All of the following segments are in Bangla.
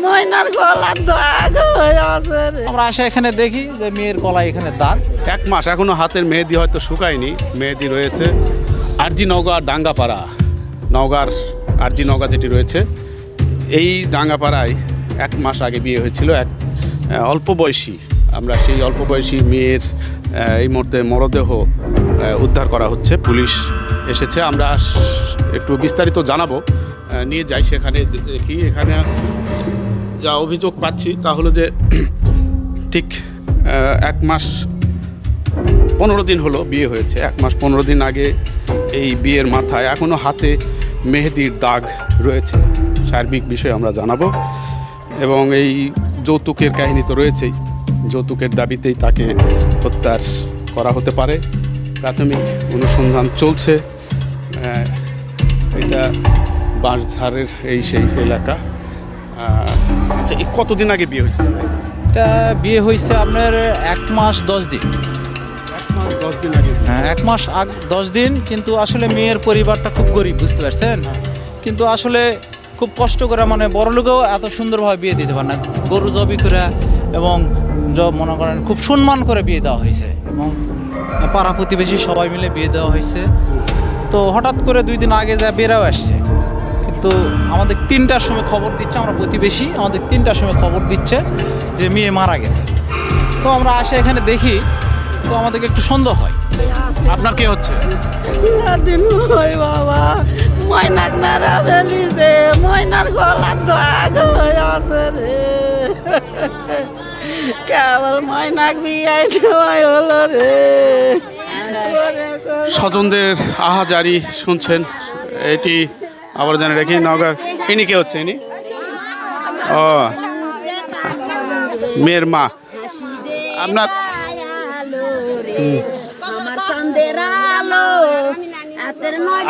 ময়নার গলার দাগ হয়ে আছে রে। আমরা আসে এখানে দেখি যে মেয়ের গলায় এখানে দাগ। 1 মাস এখনো হাতের মেহেদি হয়তো শুকায়নি, মেহেদি রয়েছে। আরজি নওগাঁ ডাঙ্গাপাড়া, নওগাঁর আরজি নওগাঁ যেটি রয়েছে, এই ডাঙ্গাপাড়ায় 1 মাস আগে বিয়ে হয়েছিল এক অল্প বয়সী। আমরা সেই অল্প বয়সী মেয়ের এই মুহূর্তে মরদেহ উদ্ধার করা হচ্ছে, পুলিশ এসেছে। আমরা একটু বিস্তারিত জানাবো, নিয়ে যাই সেখানে। দেখি এখানে যা অভিযোগ পাচ্ছি তা হলো যে ঠিক 1 মাস 15 দিন হলো বিয়ে হয়েছে। 1 মাস 15 দিন আগে এই বিয়ের মাথায় এখনও হাতে মেহেদির দাগ রয়েছে। সার্বিক বিষয়ে আমরা জানাবো। এবং এই যৌতুকের কাহিনী তো রয়েছেই, যৌতুকের দাবিতেই তাকে হত্যা করা হতে পারে। প্রাথমিক অনুসন্ধান চলছে। এটা বাঁশঝাড়ের সেই এলাকা। আচ্ছা, এই কতদিন আগে বিয়ে হয়েছে? এটা বিয়ে হয়েছে আপনার 1 মাস 10 দিন। 1 মাস 10 দিন আগে। হ্যাঁ, 1 মাস 10 দিন। কিন্তু আসলে মেয়ের পরিবারটা খুব গরিব, বুঝতে পারছেন? কিন্তু আসলে খুব কষ্ট করে, মানে বড় লোকেও এত সুন্দরভাবে বিয়ে দিতে পারে না। গরু জবি করে এবং মনে করেন খুব সম্মান করে বিয়ে দেওয়া হয়েছে এবং পাড়া প্রতিবেশী সবাই মিলে বিয়ে দেওয়া হয়েছে। তো হঠাৎ করে 2 দিন আগে যা বেরাও আসছে, কিন্তু আমাদের 3টার সময় খবর দিচ্ছে, আমরা প্রতিবেশী, আমাদের 3টার সময় খবর দিচ্ছে যে মেয়ে মারা গেছে। তো আমরা আসে এখানে দেখি, তো আমাদেরকে একটু সন্দেহ হয়। আপনার কে হচ্ছে? দিন হয় বাবা, ময়নাক নারা ফেলিছে, ময়নার গলার দাগ হয়ে আছে রে। কেবল ময়নাক বিয়াই দেওয়াই হলো রে। স্বজনদের আহাজারি শুনছেন। এটি আবার জানে রাখি নওগাঁ। ইনি কে হচ্ছে? ইনি ও মেয়ের মা। আপনার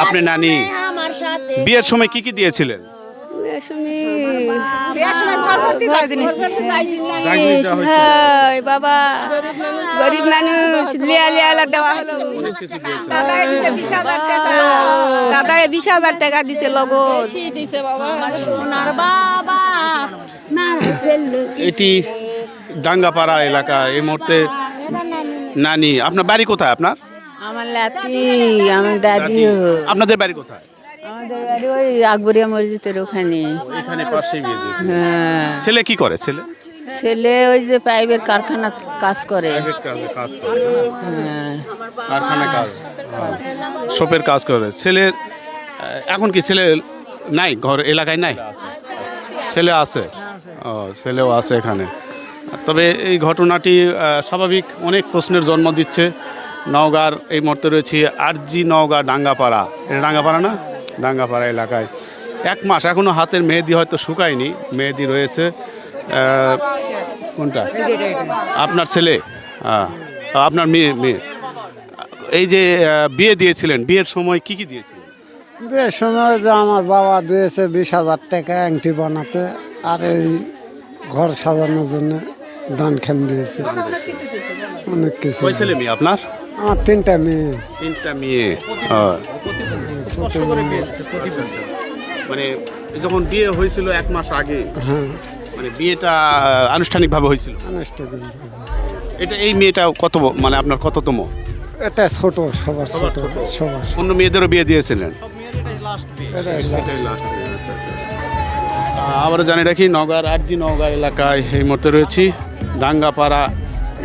আপনি নানি বিয়ের সময় কি কি দিয়েছিলেন? বাবা গরিব মানুষ, লিয়া দেওয়া হলো। দাদায় 20,000 টাকা দিছে, লগত এটি ডাঙ্গাপাড়া এলাকা। এই মুহূর্তে নানি। আপনার বাড়ি কোথায়? আপনার আমার লাতি, আমার দাদি। আপনাদের বাড়ি কোথায়? আমাদের বাড়ি ওই আকবরিয়া মসজিদের ওখানে। এখানে পাশেই বিয়ে দিয়েছে। হ্যাঁ, ছেলে কি করে? ছেলে ওই যে পাইপের কারখানা কাজ করে। হ্যাঁ, কারখানায় কাজ, শপের কাজ করে। ছেলের এখন কি ছেলে নাই? ঘর এলাকায় নাই? ছেলে আছে? ও, ছেলেও আছে এখানে। তবে এই ঘটনাটি স্বাভাবিক অনেক প্রশ্নের জন্ম দিচ্ছে। নওগাঁর এই মুহূর্তে রয়েছে আরজি নওগাঁ ডাঙ্গাপাড়া। এটা ডাঙ্গাপাড়া না? ডাঙ্গাপাড়া এলাকায় 1 মাস এখনও হাতের মেহেদি হয়তো শুকায়নি, মেহেদি রয়েছে। কোনটা? আপনার ছেলে? আপনার মেয়ে। এই যে বিয়ে দিয়েছিলেন, বিয়ের সময় কি কি দিয়েছিলেন? বিয়ের সময় যে আমার বাবা দিয়েছে 20,000 টাকা আংটি বানাতে, আর এই ঘর সাজানোর জন্য ধান খান দিয়েছে, অনেক কিছু। কয় ছেলে মেয়ে আপনার? আমার 3টা মেয়ে। 3টা মেয়ে। মানে যখন বিয়ে হয়েছিল 1 মাস আগে, হ্যাঁ, মানে বিয়েটা আনুষ্ঠানিকভাবে হয়েছিল। এটা এই মেয়েটা কত, মানে আপনার কততম? এটা ছোট, সবার ছোট, সবার। অন্য মেয়েদেরও বিয়ে দিয়েছিলেন? আবার জানি রাখি নওগাঁর আরজি নওগাঁ এলাকায় এই মুহূর্তে রয়েছি। ডাঙ্গাপাড়া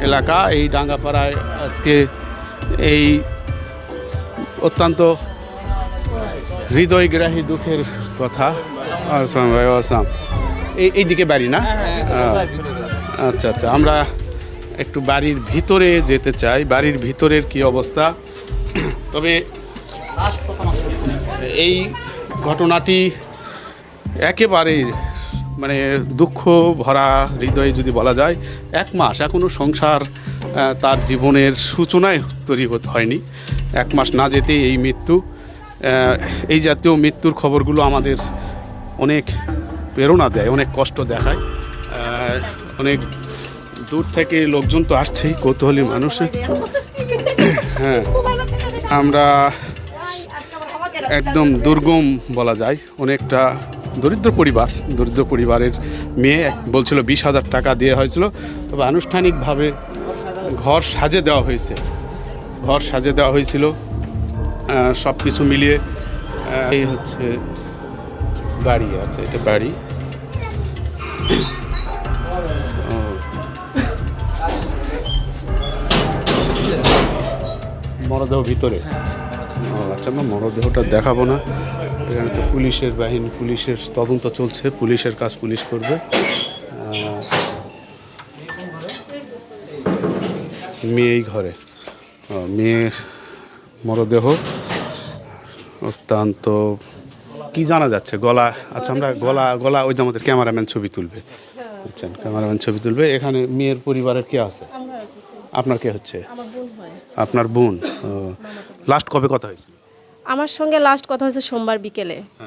এলাকা। এই ডাঙ্গাপাড়ায় আজকে এই অত্যন্ত হৃদয়গ্রাহী দুঃখের কথা। আসসালাম ভাই, আসসালাম। এইদিকে বাড়ি না? আচ্ছা আচ্ছা, আমরা একটু বাড়ির ভিতরে যেতে চাই। বাড়ির ভিতরের কি অবস্থা? তবে এই ঘটনাটি একেবারে মানে দুঃখ ভরা হৃদয়ে যদি বলা যায়। 1 মাস এখনও সংসার তার জীবনের সূচনায় তৈরি হয়নি। 1 মাস না যেতেই এই মৃত্যু। এই জাতীয় মৃত্যুর খবরগুলো আমাদের অনেক প্রেরণা দেয়, অনেক কষ্ট দেখায়। অনেক দূর থেকে লোকজন তো আসছেই, কৌতূহলী মানুষে। হ্যাঁ, আমরা একদম দুর্গম বলা যায়, অনেকটা দরিদ্র পরিবারের মেয়ে বলছিল 20,000 টাকা দিয়ে হয়েছিল, তবে আনুষ্ঠানিকভাবে ঘর সাজে দেওয়া হয়েছিল। সব কিছু মিলিয়ে এই হচ্ছে বাড়ি আছে, এটা বাড়ি। মরদেহ ভিতরে। আচ্ছা, আমরা মরদেহটা দেখাবো না, এখানে তো পুলিশের তদন্ত চলছে, পুলিশের কাজ পুলিশ করবে। মেয়ে এই ঘরে, মেয়ের মরদেহ অত্যন্ত কি জানা যাচ্ছে, গলা। আচ্ছা, আমরা গলা ওই যে আমাদের ক্যামেরাম্যান ছবি তুলবে, বুঝছেন, ক্যামেরাম্যান ছবি তুলবে। এখানে মেয়ের পরিবারের কে আছে? আপনার কে হচ্ছে? আপনার বোন। লাস্ট কবে কথা হয়েছিল? আমার সঙ্গে লাস্ট কথা হয়েছে সোমবার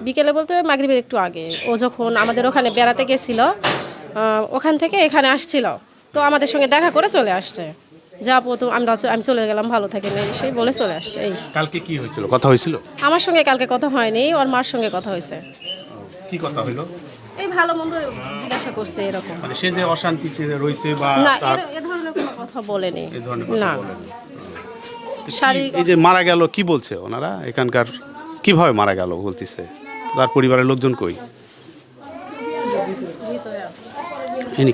বিকেলে বলতে মাগরিবের একটু আগে। ও যখন আমাদের ওখানে বেড়াতে গেছিল, ওখান থেকে এখানে আসছিল, তো আমাদের সঙ্গে দেখা করে চলে আসছে। যাবো তো আমি চলে গেলাম, ভালো থাকে না সেই বলে চলে আসছে। এই কালকে কি হয়েছিল, কথা হয়েছিল? আমার সঙ্গে কালকে কথা হয়নি, ওর মার সঙ্গে কথা হয়েছে। কি কথা হলো? এই ভালো মন্দ জিজ্ঞাসা করছে এরকম। মানে সে যে অশান্তি রয়েছে বা না, এ ধরনের কোনো কথা বলেনি। না, শারীরিক। এই যে মারা গেল কি বলছে ওনারা এখানকার, কিভাবে মারা গেল বলতেছে? তার পরিবারের লোকজন কই? ইনি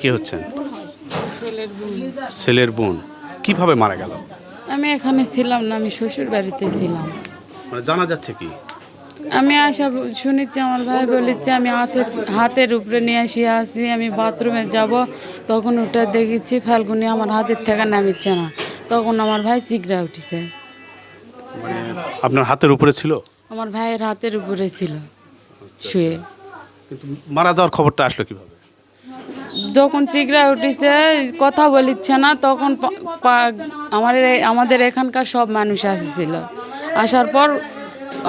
কে হচ্ছে? ছেলের বোন। কিভাবে মারা গেল? আমি এখানে ছিলাম না, আমি শ্বশুর বাড়িতে ছিলাম। মানে জানা যাচ্ছে কি? আমি আসা শুনেছি, আমার ভাই বলেছে আমি হাতের উপরে নিয়ে আসি, আমি বাথরুমে যাব, তখন ওটা দেখেছি ফাল্গুনি আমার হাতের থেকে নামিচ্ছে না, তখন আমার ভাই চিগড়া উঠেছে। মানে আপনার হাতের উপরে ছিল? আমার ভাইয়ের হাতের উপরে ছিল শুয়ে। কিন্তু মারা যাওয়ার খবরটা আসলো কিভাবে? যখন চিগড়া উঠেছে, কথা বলিচ্ছে না, তখন আমাদের এখানকার সব মানুষ আসছিল। আসার পর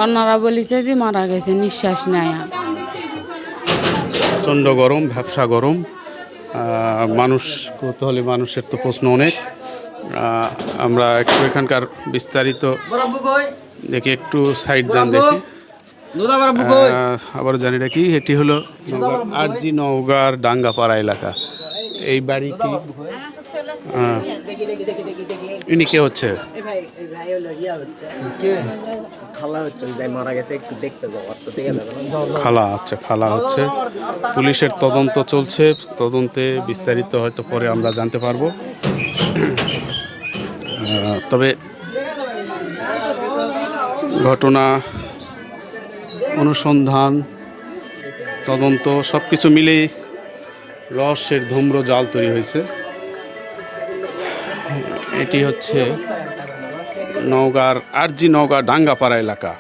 ওনারা বলেছে যে মারা গেছে, নিঃশ্বাস নেয়। প্রচণ্ড গরম, ভ্যাপসা গরম, মানুষ কৌতূহলী মানুষের তো প্রশ্ন অনেক। আমরা একটু এখানকার বিস্তারিত দেখি, একটু সাইড দেন দেখি। আবার জানি নাকি এটি হলো আরজি নওগাঁর ডাঙ্গাপাড়া এলাকা। এই বাড়িটি ইনি কে হচ্ছে? খালা। আচ্ছা, খালা হচ্ছে। পুলিশের তদন্ত চলছে, তদন্তে বিস্তারিত হয়তো পরে আমরা জানতে পারবো। তবে ঘটনা অনুসন্ধান তদন্ত সব কিছু মিলেই রহস্যের ধূম্র জাল তৈরি হয়েছে। এটি হচ্ছে নওগাঁর আরজি নওগাঁ ডাঙ্গাপাড়া এলাকা।